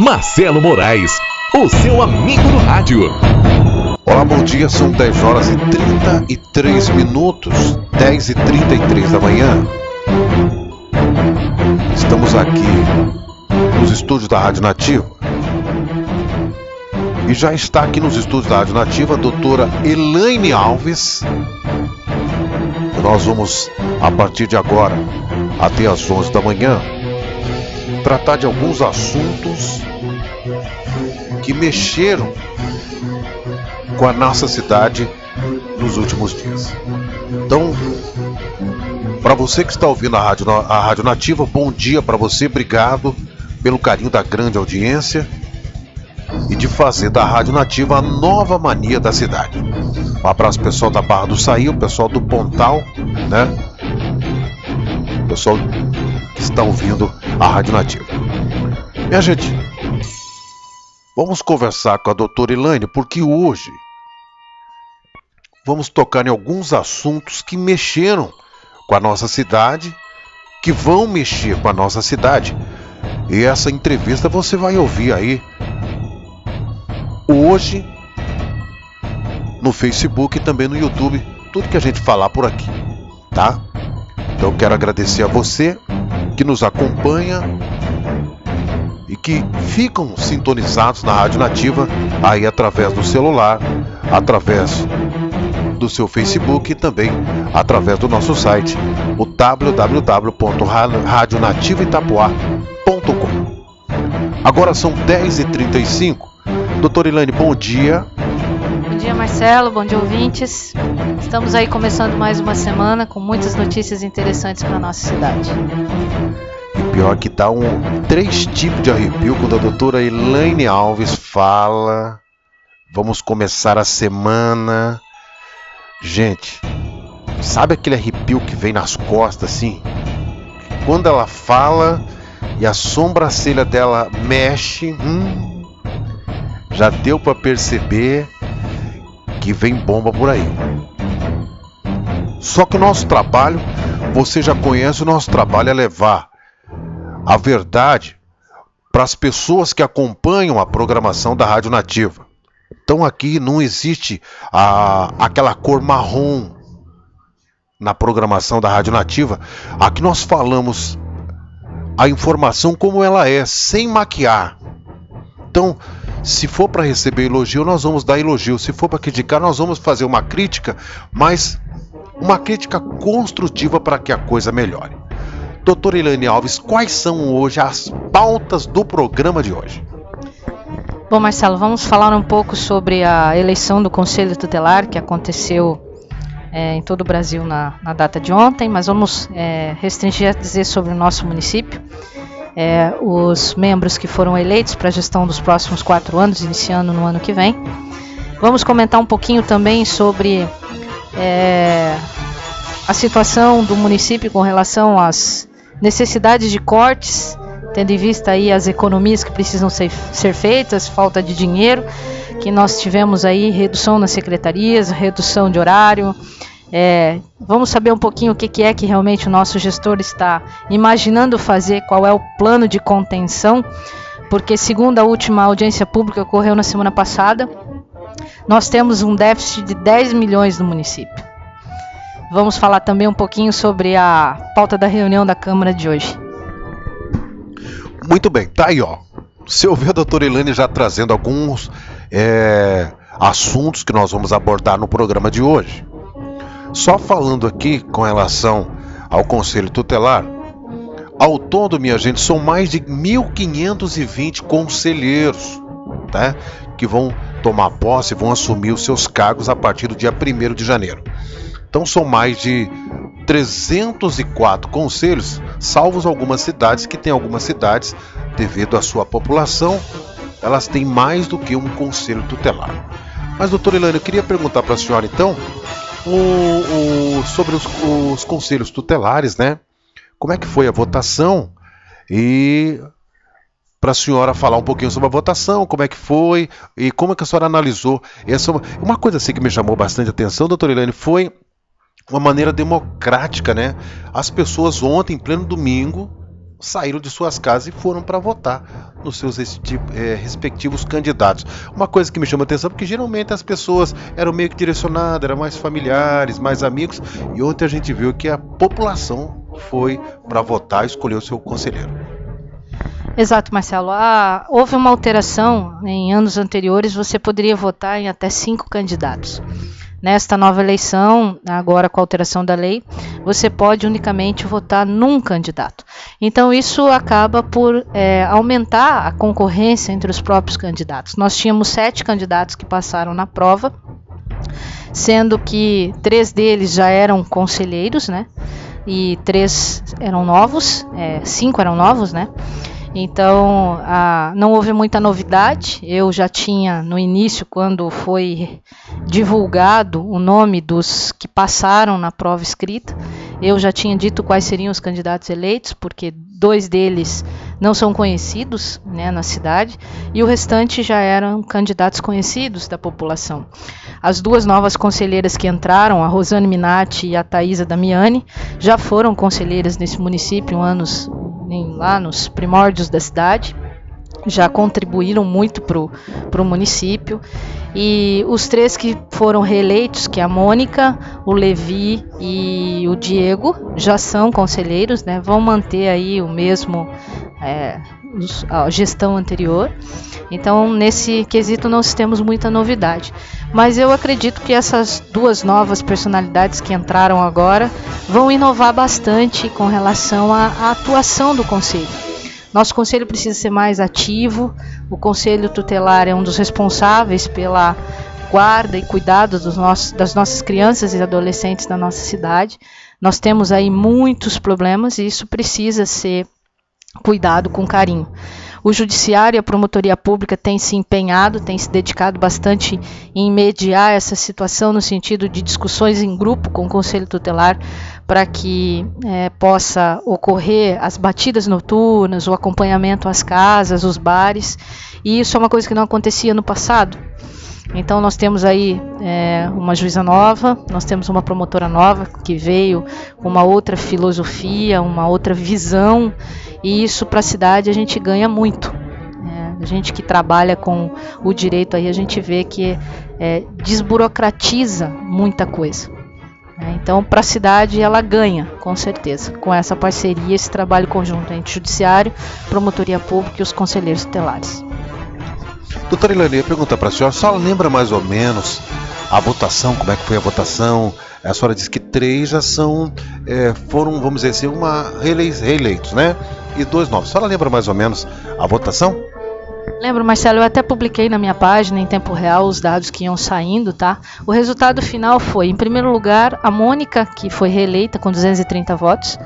Marcelo Moraes, o seu amigo no rádio. Olá, bom dia, são 10 horas e 33 minutos, 10h33 da manhã. Estamos aqui nos estúdios da Rádio Nativa. E já está aqui nos estúdios da Rádio Nativa a doutora Elaine Alves. Nós vamos, a partir de agora, até às 11 da manhã, tratar de alguns assuntos que mexeram com a nossa cidade nos últimos dias. Então, para você que está ouvindo a Rádio Nativa, bom dia para você, obrigado pelo carinho da grande audiência e de fazer da Rádio Nativa a nova mania da cidade. Um abraço pessoal da Barra do Saí, o pessoal do Pontal, né? O pessoal que está ouvindo a Rádio Nativa. Minha gente, vamos conversar com a doutora Elaine, porque hoje vamos tocar em alguns assuntos que mexeram com a nossa cidade, que vão mexer com a nossa cidade. E essa entrevista você vai ouvir aí hoje no Facebook e também no YouTube, tudo que a gente falar por aqui, tá? Então eu quero agradecer a você que nos acompanha e que ficam sintonizados na Rádio Nativa aí através do celular, através do seu Facebook e também através do nosso site, o www.radionativaitapoá.com. Agora são 10h35. Doutora Elaine, bom dia. Bom dia, Marcelo, bom dia, ouvintes. Estamos aí começando mais uma semana com muitas notícias interessantes para a nossa cidade. E pior que dá 3 tipos de arrepio quando a doutora Elaine Alves fala. Vamos começar a semana. Gente, sabe aquele arrepio que vem nas costas assim? Quando ela fala e a sobrancelha dela mexe, já deu para perceber que vem bomba por aí. Só que o nosso trabalho, você já conhece, o nosso trabalho é levar a verdade para as pessoas que acompanham a programação da Rádio Nativa. Então aqui não existe aquela cor marrom na programação da Rádio Nativa. Aqui nós falamos a informação como ela é, sem maquiar. Então, se for para receber elogio, nós vamos dar elogio. Se for para criticar, nós vamos fazer uma crítica, mas uma crítica construtiva para que a coisa melhore. Doutora Elaine Alves, quais são hoje as pautas do programa de hoje? Bom, Marcelo, vamos falar um pouco sobre a eleição do Conselho Tutelar, que aconteceu em todo o Brasil na data de ontem, mas vamos restringir a dizer sobre o nosso município. Os membros que foram eleitos para a gestão dos próximos 4 anos, iniciando no ano que vem. Vamos comentar um pouquinho também sobre a situação do município com relação às necessidades de cortes, tendo em vista aí as economias que precisam ser feitas, falta de dinheiro, que nós tivemos aí redução nas secretarias, redução de horário. Vamos saber um pouquinho o que é que realmente o nosso gestor está imaginando fazer, qual é o plano de contenção, porque segundo a última audiência pública que ocorreu na semana passada, nós temos um déficit de 10 milhões no município. Vamos falar também um pouquinho sobre a pauta da reunião da Câmara de hoje. Muito bem, tá aí, ó. Você ouviu a doutora Elaine já trazendo alguns assuntos que nós vamos abordar no programa de hoje. Só falando aqui com relação ao Conselho Tutelar, ao todo, minha gente, são mais de 1.520 conselheiros, tá? Que vão tomar posse, vão assumir os seus cargos a partir do dia 1º de janeiro. Então são mais de 304 conselhos, salvos algumas cidades, que tem algumas cidades, devido à sua população, elas têm mais do que um conselho tutelar. Mas, doutora Elaine, eu queria perguntar para a senhora, então, sobre os conselhos tutelares, né? Como é que foi a votação? E para a senhora falar um pouquinho sobre a votação, como é que foi e como é que a senhora analisou. Uma coisa assim que me chamou bastante atenção, doutora Elaine, foi uma maneira democrática, né? As pessoas ontem, em pleno domingo, saíram de suas casas e foram para votar nos seus respectivos candidatos. Uma coisa que me chama a atenção, porque geralmente as pessoas eram meio que direcionadas, eram mais familiares, mais amigos, e ontem a gente viu que a população foi para votar e escolher o seu conselheiro. Exato, Marcelo. Houve uma alteração. Em anos anteriores você poderia votar em até 5 candidatos. Nesta nova eleição, agora com a alteração da lei, você pode unicamente votar num candidato. Então isso acaba por aumentar a concorrência entre os próprios candidatos. Nós tínhamos 7 candidatos que passaram na prova, sendo que 3 deles já eram conselheiros, né? E 3 eram novos, 5 eram novos, né? Então, não houve muita novidade. Eu já tinha, no início, quando foi divulgado o nome dos que passaram na prova escrita, eu já tinha dito quais seriam os candidatos eleitos, porque 2 deles não são conhecidos, né, na cidade, e o restante já eram candidatos conhecidos da população. As 2 novas conselheiras que entraram, a Rosane Minatti e a Thaisa Damiani, já foram conselheiras nesse município lá nos primórdios da cidade, já contribuíram muito para o município, e os 3 que foram reeleitos, que é a Mônica, o Levi e o Diego, já são conselheiros, né, vão manter aí o mesmo a gestão anterior. Então, nesse quesito não temos muita novidade, mas eu acredito que essas 2 novas personalidades que entraram agora vão inovar bastante com relação à atuação do Conselho. Nosso Conselho precisa ser mais ativo. O Conselho Tutelar é um dos responsáveis pela guarda e cuidado das nossas crianças e adolescentes da nossa cidade. Nós temos aí muitos problemas e isso precisa ser cuidado com carinho. O Judiciário e a Promotoria Pública têm se empenhado, têm se dedicado bastante em mediar essa situação no sentido de discussões em grupo com o Conselho Tutelar para que possa ocorrer as batidas noturnas, o acompanhamento às casas, os bares, e isso é uma coisa que não acontecia no passado. Então nós temos aí uma juíza nova, nós temos uma promotora nova que veio com uma outra filosofia, uma outra visão, e isso para a cidade a gente ganha muito. A gente que trabalha com o direito aí, a gente vê que desburocratiza muita coisa. Então para a cidade ela ganha, com certeza, com essa parceria, esse trabalho conjunto entre Judiciário, Promotoria Pública e os conselheiros tutelares. Doutora Elaine, pergunta para a senhora lembra mais ou menos a votação, como é que foi a votação? A senhora disse que 3 já foram, vamos dizer assim, reeleitos, né? E 2 novos. A senhora lembra mais ou menos a votação? Lembro, Marcelo, eu até publiquei na minha página em tempo real os dados que iam saindo, tá? O resultado final foi, em primeiro lugar, a Mônica, que foi reeleita com 230 votos.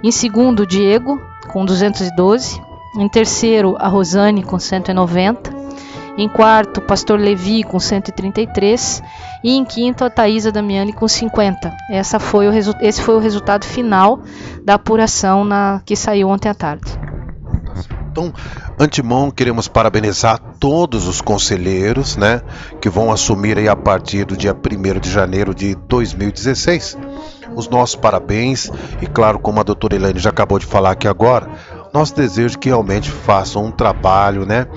Em segundo, o Diego, com 212. Em terceiro, a Rosane, com 190. Em quarto, o pastor Levi, com 133. E em quinto, a Thaisa Damiani, com 50. Esse foi o resultado final da apuração que saiu ontem à tarde. Então, antemão, queremos parabenizar todos os conselheiros, né, que vão assumir aí a partir do dia 1º de janeiro de 2016. Os nossos parabéns e, claro, como a doutora Elaine já acabou de falar aqui agora, nosso desejo que realmente façam um trabalho, né,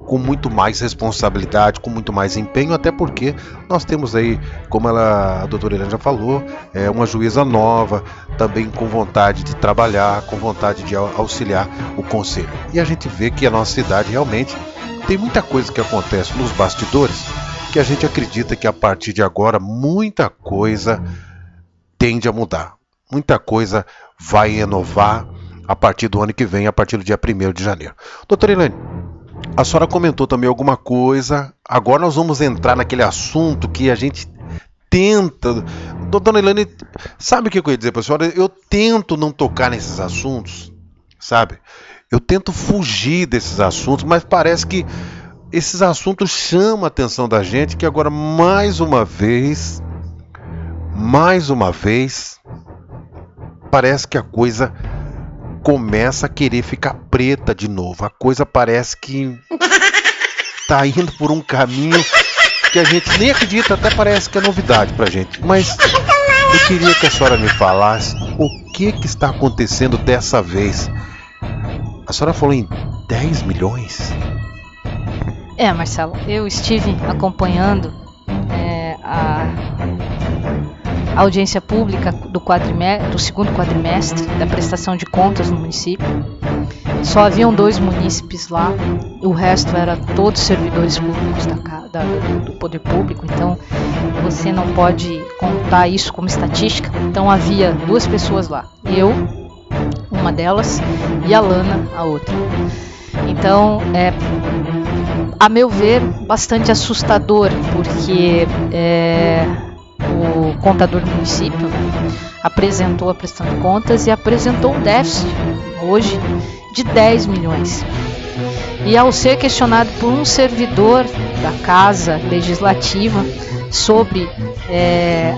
com muito mais responsabilidade, com muito mais empenho, até porque nós temos aí, como a doutora Helena já falou, uma juíza nova, também com vontade de trabalhar, com vontade de auxiliar o conselho. E a gente vê que a nossa cidade realmente tem muita coisa que acontece nos bastidores, que a gente acredita que a partir de agora muita coisa tende a mudar. Muita coisa vai inovar a partir do ano que vem, a partir do dia 1º de janeiro. Doutora Elaine, a senhora comentou também alguma coisa. Agora nós vamos entrar naquele assunto que a gente tenta... Dona Elaine, sabe o que eu ia dizer para a senhora? Eu tento não tocar nesses assuntos, sabe? Eu tento fugir desses assuntos, mas parece que esses assuntos chamam a atenção da gente, que agora mais uma vez, parece que a coisa começa a querer ficar preta de novo. A coisa parece que tá indo por um caminho que a gente nem acredita, até parece que é novidade pra gente. Mas Eu queria que a senhora me falasse o que está acontecendo dessa vez. A senhora falou em 10 milhões? Marcelo, eu estive acompanhando a audiência pública do segundo quadrimestre da prestação de contas no município. Só haviam 2 munícipes lá, o resto era todos servidores públicos do poder público, então você não pode contar isso como estatística. Então havia 2 pessoas lá, eu, uma delas, e a Lana, a outra. Então, a meu ver, bastante assustador, porque o contador do município, né, apresentou a prestação de contas e apresentou um déficit hoje de 10 milhões. E ao ser questionado por um servidor da Casa Legislativa sobre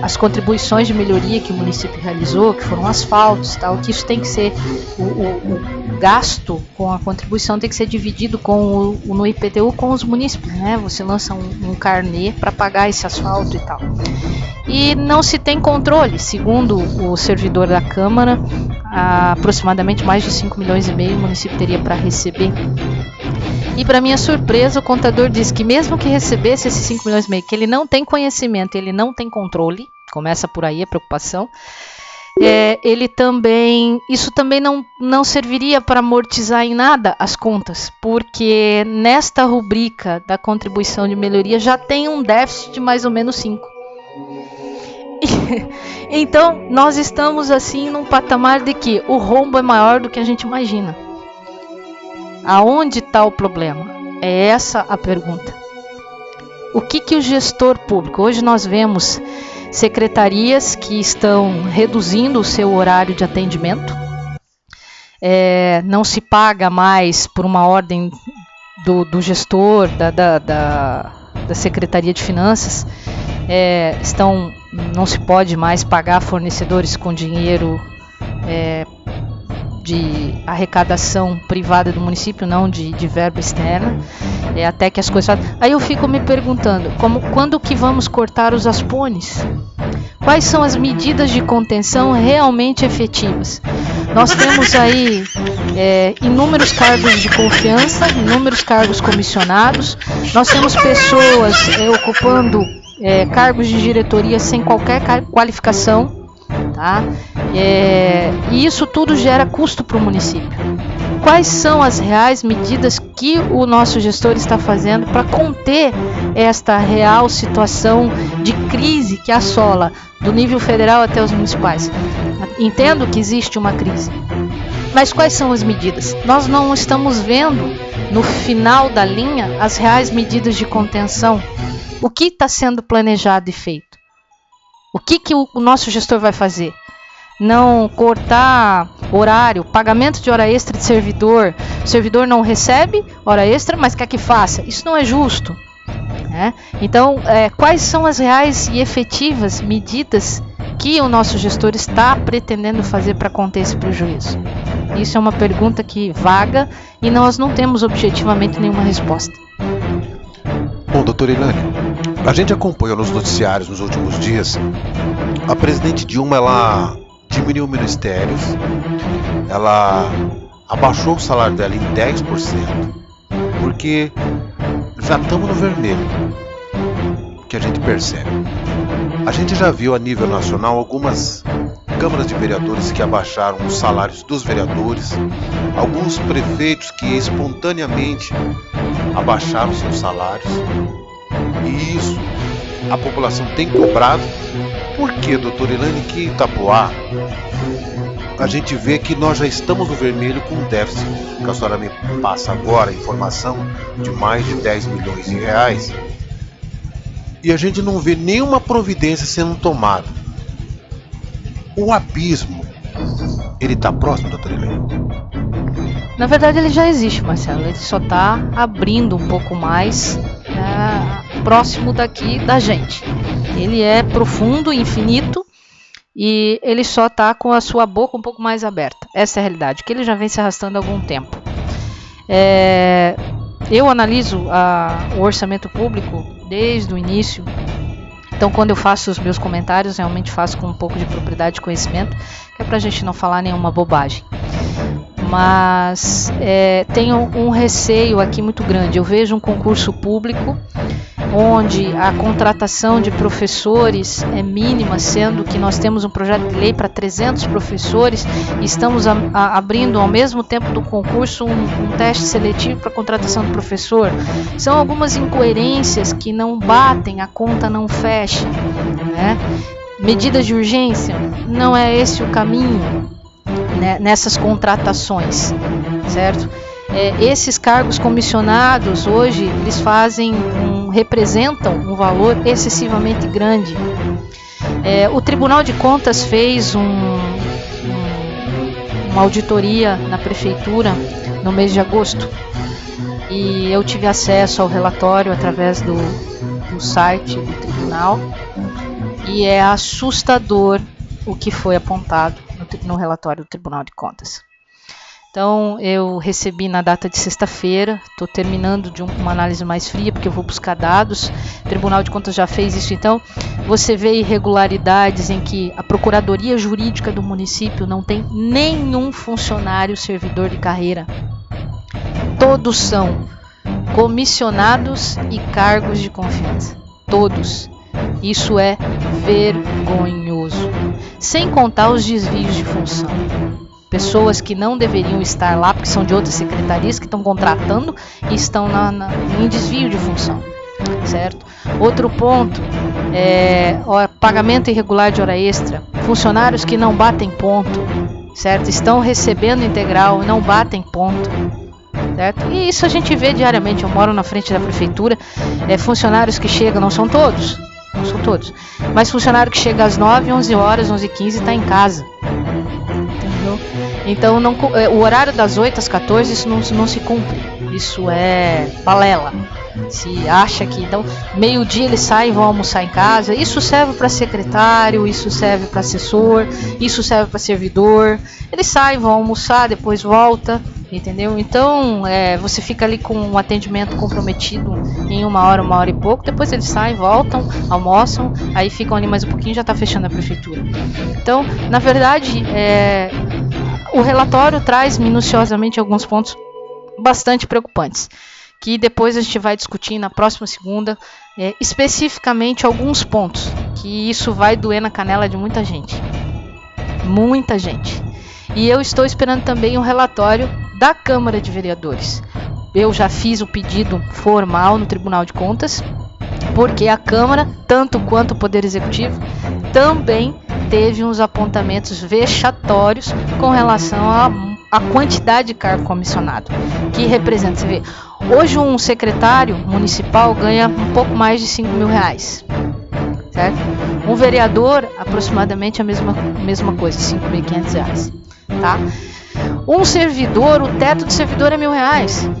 as contribuições de melhoria que o município realizou, que foram asfaltos, tal, que isso tem que ser, o gasto com a contribuição tem que ser dividido no IPTU com os munícipes, né? Você lança um carnê para pagar esse asfalto e tal. E não se tem controle, segundo o servidor da Câmara, aproximadamente mais de 5 milhões e meio o município teria para receber. E para minha surpresa, o contador disse que mesmo que recebesse esses 5 milhões e meio, que ele não tem conhecimento, ele não tem controle, começa por aí a preocupação, isso também não serviria para amortizar em nada as contas, porque nesta rubrica da contribuição de melhoria já tem um déficit de mais ou menos 5. Então, nós estamos assim num patamar de que o rombo é maior do que a gente imagina. Aonde está o problema? É essa a pergunta. O que o gestor público... Hoje nós vemos secretarias que estão reduzindo o seu horário de atendimento. Não se paga mais por uma ordem do gestor, da Secretaria de Finanças. Não se pode mais pagar fornecedores com dinheiro de arrecadação privada do município, não de verba externa, até que as coisas... Aí eu fico me perguntando, quando que vamos cortar os aspones? Quais são as medidas de contenção realmente efetivas? Nós temos aí inúmeros cargos de confiança, inúmeros cargos comissionados, nós temos pessoas ocupando cargos de diretoria sem qualquer qualificação, tá? E isso tudo gera custo para o município. Quais são as reais medidas que o nosso gestor está fazendo para conter esta real situação de crise que assola do nível federal até os municipais? Entendo que existe uma crise, mas quais são as medidas? Nós não estamos vendo no final da linha as reais medidas de contenção. O que está sendo planejado e feito? O que o nosso gestor vai fazer? Não cortar horário, pagamento de hora extra de servidor. O servidor não recebe hora extra, mas quer que faça. Isso não é justo. Né? Então, quais são as reais e efetivas medidas que o nosso gestor está pretendendo fazer para conter esse prejuízo? Isso é uma pergunta que vaga e nós não temos objetivamente nenhuma resposta. Bom, doutora Ilane, a gente acompanhou nos noticiários nos últimos dias, a presidente Dilma, ela diminuiu ministérios, ela abaixou o salário dela em 10%, porque já estamos no vermelho, que a gente percebe. A gente já viu a nível nacional algumas câmaras de vereadores que abaixaram os salários dos vereadores, alguns prefeitos que espontaneamente abaixaram seus salários, e isso a população tem cobrado. Por que, doutora Ilane, que em Itapoá a gente vê que nós já estamos no vermelho com um déficit, que a senhora me passa agora a informação de mais de 10 milhões de reais, e a gente não vê nenhuma providência sendo tomada? O abismo, ele está próximo, doutora Ilane? Na verdade ele já existe, Marcelo, ele só está abrindo um pouco mais próximo daqui da gente. Ele é profundo, infinito, e ele só está com a sua boca um pouco mais aberta. Essa é a realidade, que ele já vem se arrastando há algum tempo. Eu analiso o orçamento público desde o início Então, quando eu faço os meus comentários, realmente faço com um pouco de propriedade de conhecimento, que é para a gente não falar nenhuma bobagem. Mas tenho um receio aqui muito grande. Eu vejo um concurso público onde a contratação de professores é mínima, sendo que nós temos um projeto de lei para 300 professores e estamos abrindo ao mesmo tempo do concurso um teste seletivo para contratação de professor. São algumas incoerências que não batem, a conta não fecha, né? Medidas de urgência, não é esse o caminho, né, nessas contratações, certo? Esses cargos comissionados hoje eles representam um valor excessivamente grande. O Tribunal de Contas fez uma auditoria na prefeitura no mês de agosto e eu tive acesso ao relatório através do site do tribunal e é assustador o que foi apontado no relatório do Tribunal de Contas. Então, eu recebi na data de sexta-feira, estou terminando de uma análise mais fria, porque eu vou buscar dados. O Tribunal de Contas já fez isso, então você vê irregularidades em que a Procuradoria Jurídica do município não tem nenhum funcionário servidor de carreira. Todos são comissionados e cargos de confiança. Todos. Isso é vergonhoso. Sem contar os desvios de função. Pessoas que não deveriam estar lá, porque são de outras secretarias que estão contratando e estão em desvio de função, certo? Outro ponto pagamento irregular de hora extra. Funcionários que não batem ponto, certo? Estão recebendo integral e não batem ponto, certo? E isso a gente vê diariamente. Eu moro na frente da prefeitura, funcionários que chegam, não são todos, mas funcionário que chega às 9, 11 horas, 11h15 está em casa. Então, o horário das 8 às 14, isso não se cumpre. Isso é balela. Se acha que, então, meio-dia eles saem e vão almoçar em casa. Isso serve para secretário, isso serve para assessor, isso serve para servidor. Eles saem, vão almoçar, depois volta, entendeu? Então, você fica ali com um atendimento comprometido em uma hora e pouco. Depois eles saem, voltam, almoçam, aí ficam ali mais um pouquinho e já está fechando a prefeitura. Então, na verdade, o relatório traz minuciosamente alguns pontos bastante preocupantes, que depois a gente vai discutir na próxima segunda, especificamente alguns pontos, que isso vai doer na canela de muita gente. Muita gente. E eu estou esperando também um relatório da Câmara de Vereadores. Eu já fiz o pedido formal no Tribunal de Contas, porque a Câmara, tanto quanto o Poder Executivo, também teve uns apontamentos vexatórios com relação à quantidade de cargo comissionado, que representa, você vê, hoje um secretário municipal ganha um pouco mais de R$5.000, certo? Um vereador, aproximadamente a mesma coisa, R$5.500, tá? Um servidor, o teto do servidor é R$1.000.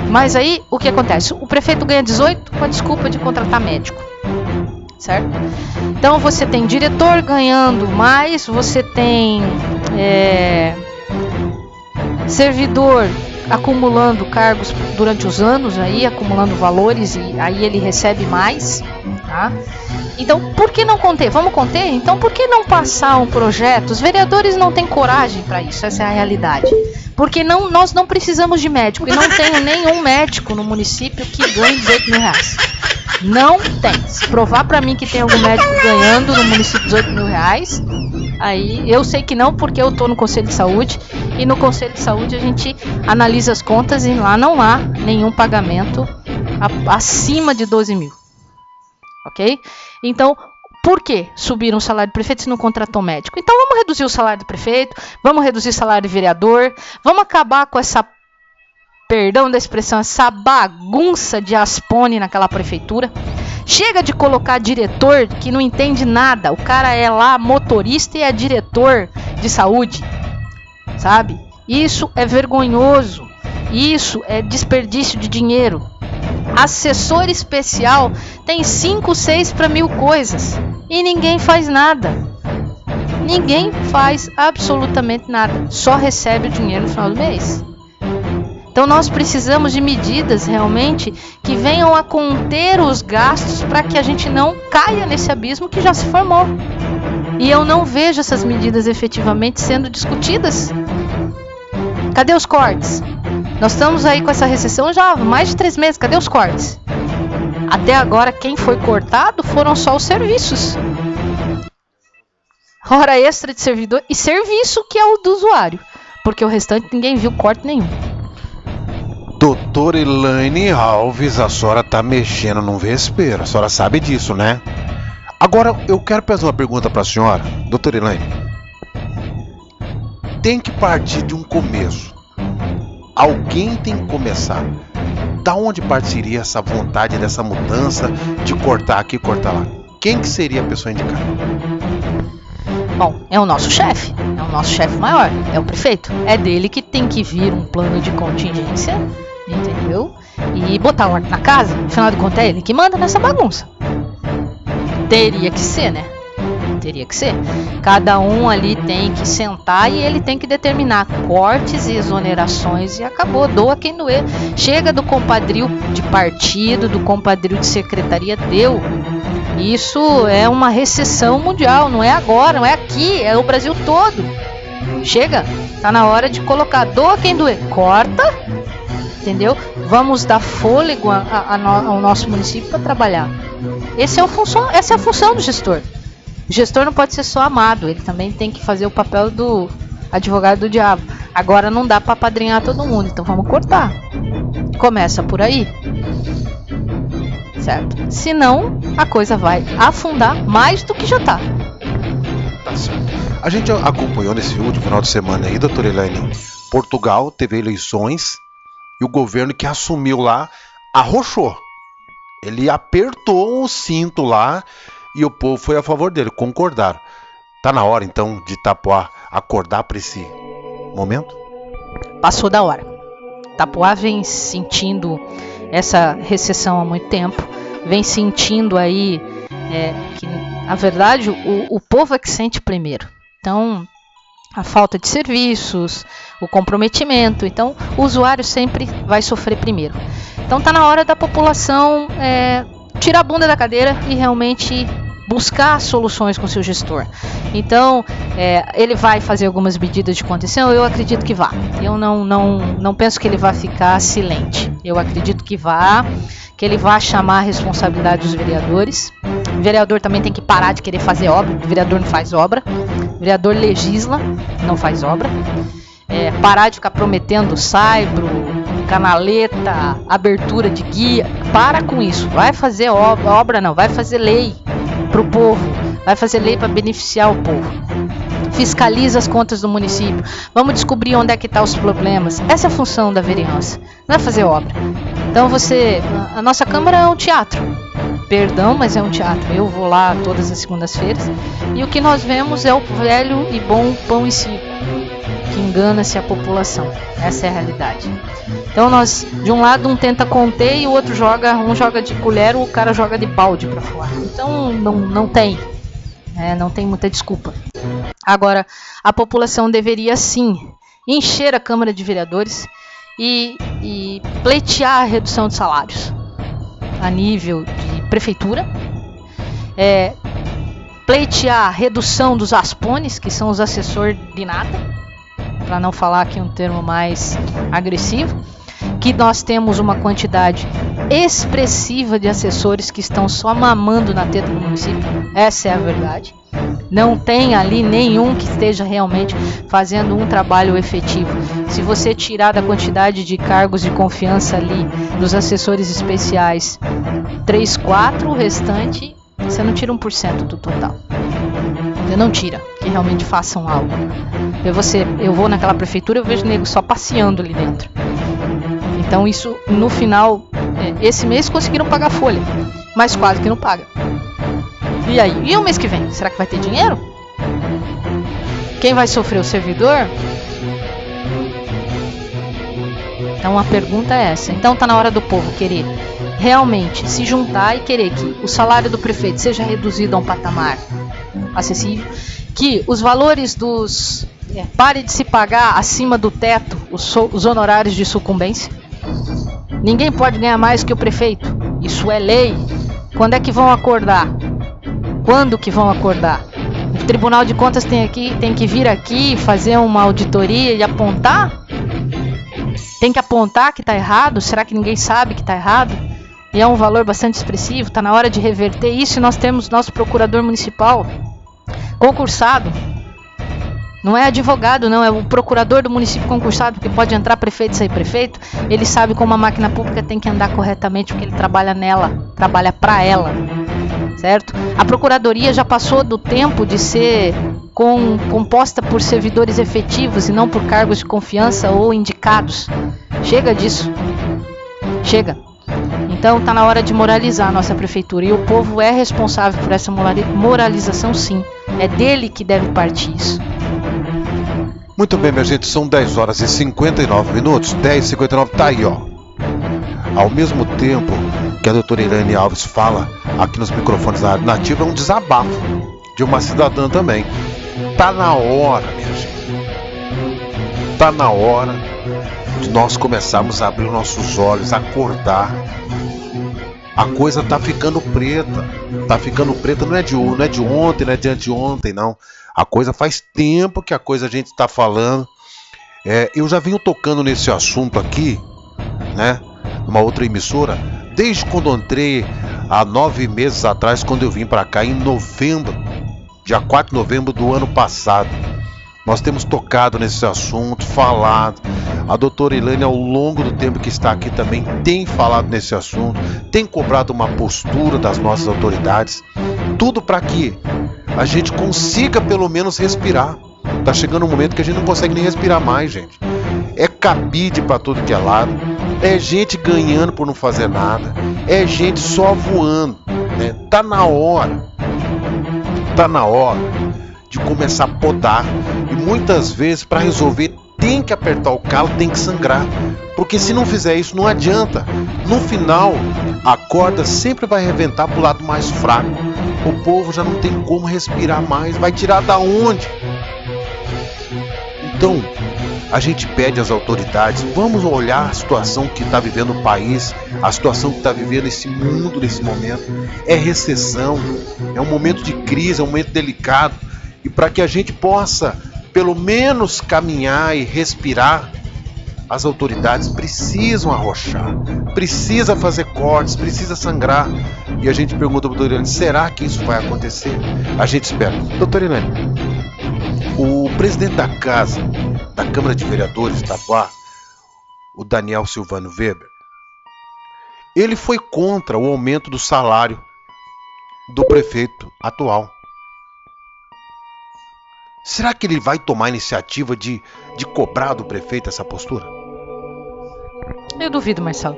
Mas aí, o que acontece? O prefeito ganha 18 com a desculpa de contratar médico, certo? Então, você tem diretor ganhando mais, você tem servidor acumulando cargos durante os anos, aí acumulando valores e aí ele recebe mais, tá? Então, por que não conter? Vamos conter? Então, por que não passar um projeto? Os vereadores não têm coragem para isso, essa é a realidade. Porque nós não precisamos de médico, e não tenho nenhum médico no município que ganhe R$18.000. Não tem. Se provar para mim que tem algum médico ganhando no município R$18.000, aí eu sei que não, porque eu estou no Conselho de Saúde, e no Conselho de Saúde a gente analisa as contas e lá não há nenhum pagamento acima de 12.000. Ok? Então, por que subiram o salário do prefeito se não contratou médico? Então vamos reduzir o salário do prefeito, vamos reduzir o salário do vereador, vamos acabar com essa, perdão da expressão, essa bagunça de aspone naquela prefeitura. Chega de colocar diretor que não entende nada, o cara é lá motorista e é diretor de saúde, sabe? Isso é vergonhoso, isso é desperdício de dinheiro. Assessor especial tem 5, 6 para 1.000 coisas e ninguém faz nada. Ninguém faz absolutamente nada. Só recebe o dinheiro no final do mês. Então nós precisamos de medidas realmente que venham a conter os gastos para que a gente não caia nesse abismo que já se formou. E eu não vejo essas medidas efetivamente sendo discutidas. Cadê os cortes? Nós estamos aí com essa recessão já há mais de 3 meses. Cadê os cortes? Até agora quem foi cortado foram só os serviços. Hora extra de servidor e serviço que é o do usuário. Porque o restante ninguém viu corte nenhum. Doutora Elaine Alves, a senhora tá mexendo num vespeiro. A senhora sabe disso, né? Agora, eu quero fazer uma pergunta para a senhora. Doutora Elaine, tem que partir de um começo. Alguém tem que começar. Da onde partiria essa vontade dessa mudança de cortar aqui e cortar lá? Quem que seria a pessoa indicada? Bom, é o nosso chefe maior, é o prefeito. É dele que tem que vir um plano de contingência, entendeu? E botar ordem na casa, afinal de contas é ele que manda nessa bagunça. Teria que ser, né? Teria que ser. Cada um ali tem que sentar e ele tem que determinar cortes e exonerações e acabou, doa quem doer. Chega do compadrio de partido, do compadrio de secretaria, deu. Isso é uma recessão mundial, não é agora, não é aqui, é o Brasil todo. Chega, tá na hora de colocar, doa quem doer, corta, entendeu? Vamos dar fôlego ao nosso município para trabalhar. Essa é a função do gestor. O gestor não pode ser só amado, ele também tem que fazer o papel do advogado do diabo. Agora não dá para apadrinhar todo mundo, então vamos cortar. Começa por aí. Certo? Senão a coisa vai afundar mais do que já está. Tá certo. A gente acompanhou nesse último final de semana aí, doutora Elaine, Portugal teve eleições e o governo que assumiu lá arrochou. Ele apertou o cinto lá e o povo foi a favor dele, concordaram. Tá na hora então de Itapuã acordar para esse momento? Passou da hora. Itapuã vem sentindo essa recessão há muito tempo, vem sentindo aí que, na verdade, o povo é que sente primeiro. Então, a falta de serviços, o comprometimento, então o usuário sempre vai sofrer primeiro. Então tá na hora da população tirar a bunda da cadeira e realmente buscar soluções com seu gestor. Então, ele vai fazer algumas medidas de contenção, eu acredito que vá. Eu não penso que ele vá ficar silente. Eu acredito que ele vá chamar a responsabilidade dos vereadores. O vereador também tem que parar de querer fazer obra. O vereador não faz obra. O vereador legisla, não faz obra. Parar de ficar prometendo saibro, canaleta, abertura de guia. Para com isso. Vai fazer obra não, vai fazer lei para o povo, vai fazer lei para beneficiar o povo. Fiscaliza as contas do município. Vamos descobrir onde é que estão os problemas. Essa é a função da vereança, não é fazer obra. Então a nossa Câmara é um teatro. Perdão, mas é um teatro. Eu vou lá todas as segundas-feiras e o que nós vemos é o velho e bom pão e circo, que engana-se a população. Essa é a realidade. Então nós, de um lado, um tenta conter e o outro um joga de colher, o cara joga de balde para fora. Então não tem muita desculpa. Agora, a população deveria sim encher a Câmara de Vereadores e pleitear a redução de salários a nível de prefeitura, pleitear a redução dos aspones, que são os assessores de nada, para não falar aqui um termo mais agressivo, que nós temos uma quantidade expressiva de assessores que estão só mamando na teta do município. Essa é a verdade. Não tem ali nenhum que esteja realmente fazendo um trabalho efetivo. Se você tirar da quantidade de cargos de confiança ali dos assessores especiais 3, 4, o restante você não tira 1% do total. Você não tira, que realmente façam algo. Eu vou naquela prefeitura, eu vejo nego só passeando ali dentro. Então isso, no final, esse mês conseguiram pagar a folha, mas quase que não paga. E aí? E o mês que vem? Será que vai ter dinheiro? Quem vai sofrer? O servidor? Então a pergunta é essa. Então tá na hora do povo querer realmente se juntar e querer que o salário do prefeito seja reduzido a um patamar acessível, que os valores dos Pare de se pagar acima do teto os honorários de sucumbência. Ninguém pode ganhar mais que o prefeito. Isso é lei. Quando é que vão acordar? Quando que vão acordar? O Tribunal de Contas tem que vir aqui fazer uma auditoria e apontar? Tem que apontar que está errado? Será que ninguém sabe que está errado? E é um valor bastante expressivo. Está na hora de reverter isso, e nós temos nosso procurador municipal concursado. Não é advogado, não, é o procurador do município concursado, porque pode entrar prefeito e sair prefeito. Ele sabe como a máquina pública tem que andar corretamente, porque ele trabalha nela, trabalha para ela, certo? A procuradoria já passou do tempo de ser composta por servidores efetivos e não por cargos de confiança ou indicados. Chega disso. Chega. Então está na hora de moralizar a nossa prefeitura, e o povo é responsável por essa moralização, sim. É dele que deve partir isso. Muito bem, minha gente, são 10 horas e 59 minutos, 10h59, tá aí, ó. Ao mesmo tempo que a doutora Elaine Alves fala aqui nos microfones da Rádio Nativa, é um desabafo de uma cidadã também. Tá na hora, minha gente. Tá na hora de nós começarmos a abrir nossos olhos, acordar. A coisa tá ficando preta. Tá ficando preta, não é de ontem, não é de anteontem, não. A coisa faz tempo que a gente está falando. Eu já venho tocando nesse assunto aqui, né? Numa outra emissora, desde quando eu entrei há 9 meses atrás, quando eu vim para cá em novembro, dia 4 de novembro do ano passado. Nós temos tocado nesse assunto, falado. A doutora Elaine, ao longo do tempo que está aqui também, tem falado nesse assunto, tem cobrado uma postura das nossas autoridades. Tudo para que a gente consiga pelo menos respirar. Tá chegando um momento que a gente não consegue nem respirar mais, gente. É cabide para tudo que é lado. É gente ganhando por não fazer nada. É gente só voando, né? Tá na hora de começar a podar. E muitas vezes, para resolver, tem que apertar o calo, tem que sangrar. Porque se não fizer isso, não adianta. No final, a corda sempre vai arrebentar pro lado mais fraco. O povo já não tem como respirar mais. Vai tirar da onde? Então, a gente pede às autoridades, vamos olhar a situação que está vivendo o país, a situação que está vivendo esse mundo nesse momento. É recessão, é um momento de crise, é um momento delicado. E para que a gente possa, pelo menos, caminhar e respirar, as autoridades precisam arrochar, precisa fazer cortes, precisa sangrar. E a gente pergunta para a doutora Elaine, será que isso vai acontecer? A gente espera. Doutora Elaine, o presidente da casa, da Câmara de Vereadores de Itapuá, o Daniel Silvano Weber, ele foi contra o aumento do salário do prefeito atual. Será que ele vai tomar a iniciativa de cobrar do prefeito essa postura? Eu duvido, Marcelo.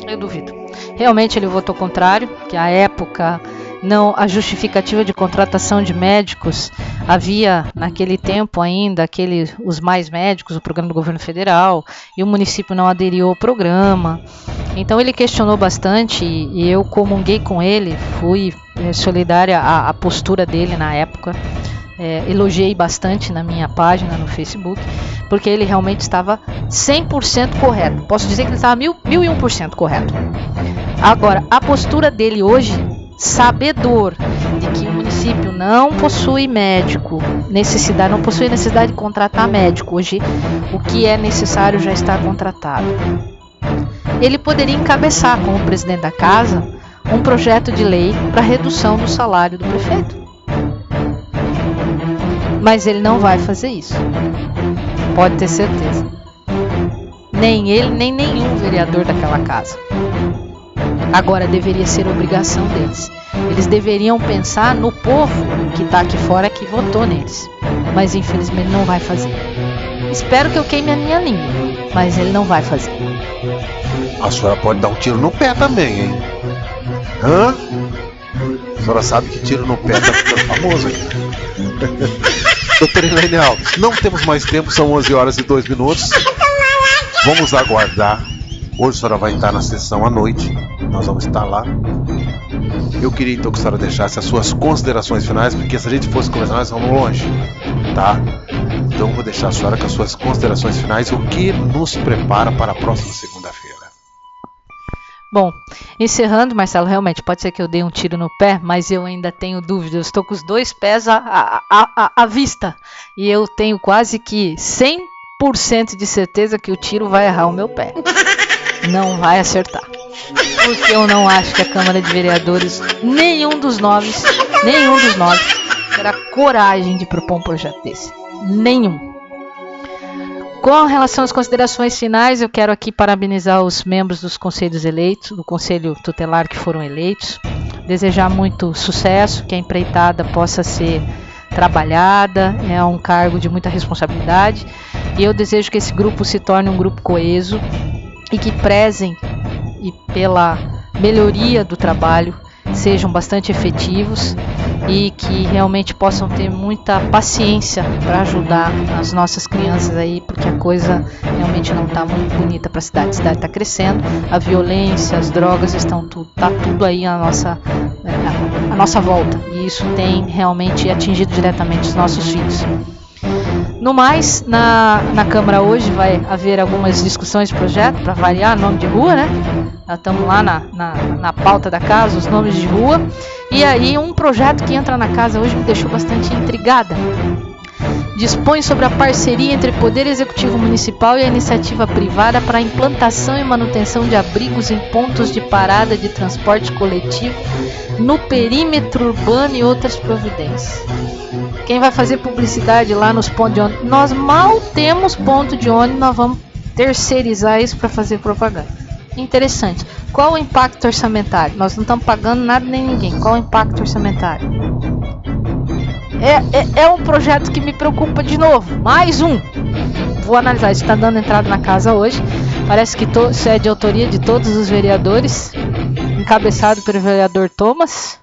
Eu duvido. Realmente ele votou contrário, que à época a justificativa de contratação de médicos havia naquele tempo ainda os mais médicos, o programa do governo federal, e o município não aderiu ao programa. Então ele questionou bastante e eu comunguei com ele, fui solidária à postura dele na época. Elogiei bastante na minha página no Facebook, porque ele realmente estava 100% correto. Posso dizer que ele estava 1001% correto. Agora, a postura dele hoje, sabedor de que o município não possui médico, não possui necessidade de contratar médico. Hoje, o que é necessário já está contratado. Ele poderia encabeçar, como presidente da casa, um projeto de lei para redução do salário do prefeito. Mas ele não vai fazer isso. Pode ter certeza. Nem ele, nem nenhum vereador daquela casa. Agora deveria ser obrigação deles. Eles deveriam pensar no povo que está aqui fora, que votou neles. Mas infelizmente não vai fazer. Espero que eu queime a minha língua, mas ele não vai fazer. A senhora pode dar um tiro no pé também, hein? Hã? A senhora sabe que tiro no pé tá ficando famoso aqui. Doutora Elaine Alves, não temos mais tempo, são 11 horas e 2 minutos. Vamos aguardar. Hoje a senhora vai estar na sessão à noite. Nós vamos estar lá. Eu queria então que a senhora deixasse as suas considerações finais, porque se a gente fosse conversar, nós vamos longe, tá? Então vou deixar a senhora com as suas considerações finais, o que nos prepara para a próxima segunda-feira. Bom, encerrando, Marcelo, realmente pode ser que eu dei um tiro no pé, mas eu ainda tenho dúvidas. Eu estou com os 2 pés à vista e eu tenho quase que 100% de certeza que o tiro vai errar o meu pé. Não vai acertar. Porque eu não acho que a Câmara de Vereadores, nenhum dos nove, terá coragem de propor um projeto desse. Nenhum. Com relação às considerações finais, eu quero aqui parabenizar os membros dos conselhos eleitos, do conselho tutelar que foram eleitos, desejar muito sucesso, que a empreitada possa ser trabalhada, é um cargo de muita responsabilidade, e eu desejo que esse grupo se torne um grupo coeso e que prezem e pela melhoria do trabalho, sejam bastante efetivos e que realmente possam ter muita paciência para ajudar as nossas crianças aí, porque a coisa realmente não está muito bonita para a cidade está crescendo, a violência, as drogas está tudo aí à nossa volta, e isso tem realmente atingido diretamente os nossos filhos. No mais, na Câmara hoje vai haver algumas discussões de projeto, para variar, nome de rua, né? Nós estamos lá na pauta da casa, os nomes de rua. E aí um projeto que entra na casa hoje me deixou bastante intrigada. Dispõe sobre a parceria entre o Poder Executivo Municipal e a iniciativa privada para a implantação e manutenção de abrigos em pontos de parada de transporte coletivo no perímetro urbano e outras providências. Quem vai fazer publicidade lá nos pontos de ônibus? Nós mal temos ponto de ônibus, nós vamos terceirizar isso para fazer propaganda. Interessante. Qual o impacto orçamentário? Nós não estamos pagando nada nem ninguém. Qual o impacto orçamentário? É um projeto que me preocupa de novo. Mais um. Vou analisar. Isso está dando entrada na casa hoje. Parece que isso é de autoria de todos os vereadores, encabeçado pelo vereador Thomas.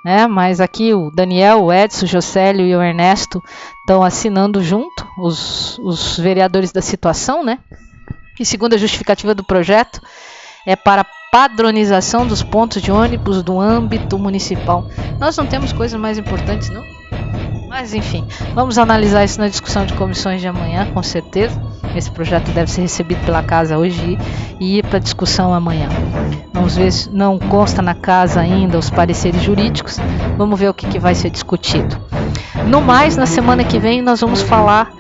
Né? Mas aqui o Daniel, o Edson, o Jocélio e o Ernesto estão assinando junto, os vereadores da situação, né? E segundo a justificativa do projeto, é para padronização dos pontos de ônibus do âmbito municipal. Nós não temos coisas mais importantes, não? Mas enfim, vamos analisar isso na discussão de comissões de amanhã, com certeza. Esse projeto deve ser recebido pela casa hoje e ir para discussão amanhã. Vamos ver se não consta na casa ainda os pareceres jurídicos. Vamos ver o que vai ser discutido. No mais, na semana que vem nós vamos falar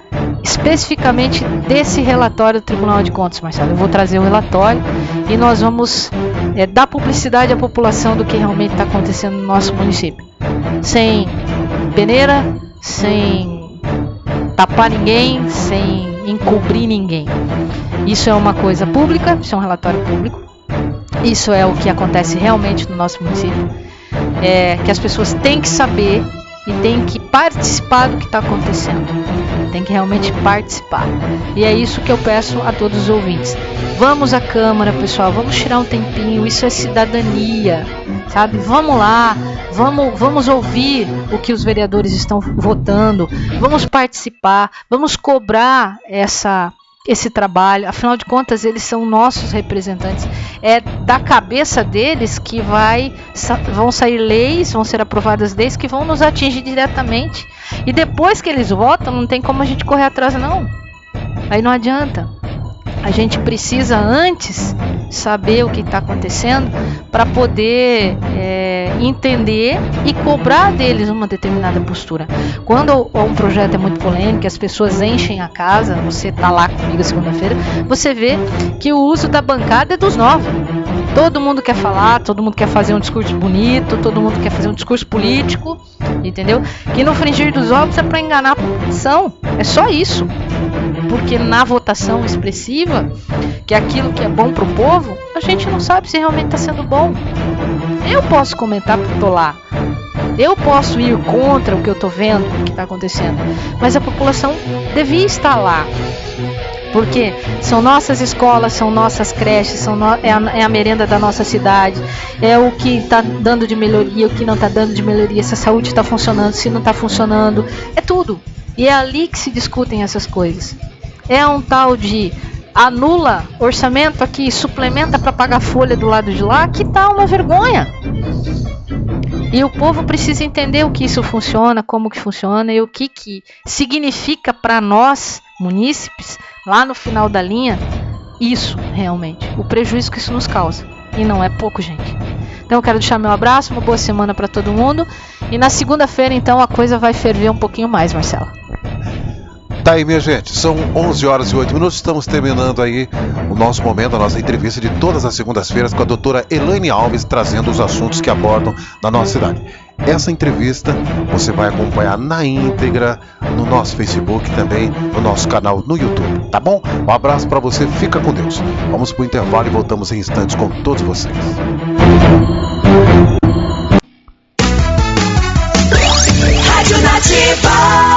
especificamente desse relatório do Tribunal de Contas, Marcelo. Eu vou trazer o relatório e nós vamos dar publicidade à população do que realmente está acontecendo no nosso município. Sem peneira, sem tapar ninguém, sem encobrir ninguém. Isso é uma coisa pública, isso é um relatório público. Isso é o que acontece realmente no nosso município. Que as pessoas têm que saber e têm que participar do que está acontecendo. Tem que realmente participar. E é isso que eu peço a todos os ouvintes. Vamos à Câmara, pessoal, vamos tirar um tempinho, isso é cidadania, sabe? Vamos lá, vamos ouvir o que os vereadores estão votando, vamos participar, vamos cobrar esse trabalho, afinal de contas eles são nossos representantes, é da cabeça deles que vão sair leis, vão ser aprovadas leis que vão nos atingir diretamente, e depois que eles votam não tem como a gente correr atrás não, aí não adianta, a gente precisa antes saber o que está acontecendo para poder entender e cobrar deles uma determinada postura. Quando um projeto é muito polêmico, as pessoas enchem a casa, você está lá comigo segunda-feira, você vê que o uso da bancada é dos 9. Todo mundo quer falar, todo mundo quer fazer um discurso bonito, todo mundo quer fazer um discurso político, entendeu? Que no fringir dos ovos é para enganar a população, é só isso. Porque na votação expressiva, que é aquilo que é bom para o povo, a gente não sabe se realmente está sendo bom. Eu posso comentar porque estou lá. Eu posso ir contra o que eu estou vendo, o que está acontecendo. Mas a população devia estar lá. Porque são nossas escolas, são nossas creches, é a merenda da nossa cidade, é o que está dando de melhoria, o que não está dando de melhoria, se a saúde está funcionando, se não está funcionando, é tudo. E é ali que se discutem essas coisas. É um tal de anula orçamento aqui, suplementa para pagar folha do lado de lá, que tá uma vergonha. E o povo precisa entender o que isso funciona, como que funciona e o que significa para nós, munícipes, lá no final da linha, isso realmente, o prejuízo que isso nos causa. E não é pouco, gente. Então eu quero deixar meu abraço, uma boa semana para todo mundo. E na segunda-feira, então, a coisa vai ferver um pouquinho mais, Marcela. Tá aí, minha gente, são 11 horas e 8 minutos, estamos terminando aí o nosso momento, a nossa entrevista de todas as segundas-feiras com a doutora Elaine Alves, trazendo os assuntos que abordam na nossa cidade. Essa entrevista você vai acompanhar na íntegra no nosso Facebook e também no nosso canal no YouTube, tá bom? Um abraço para você, fica com Deus. Vamos pro intervalo e voltamos em instantes com todos vocês. Rádio Nativa.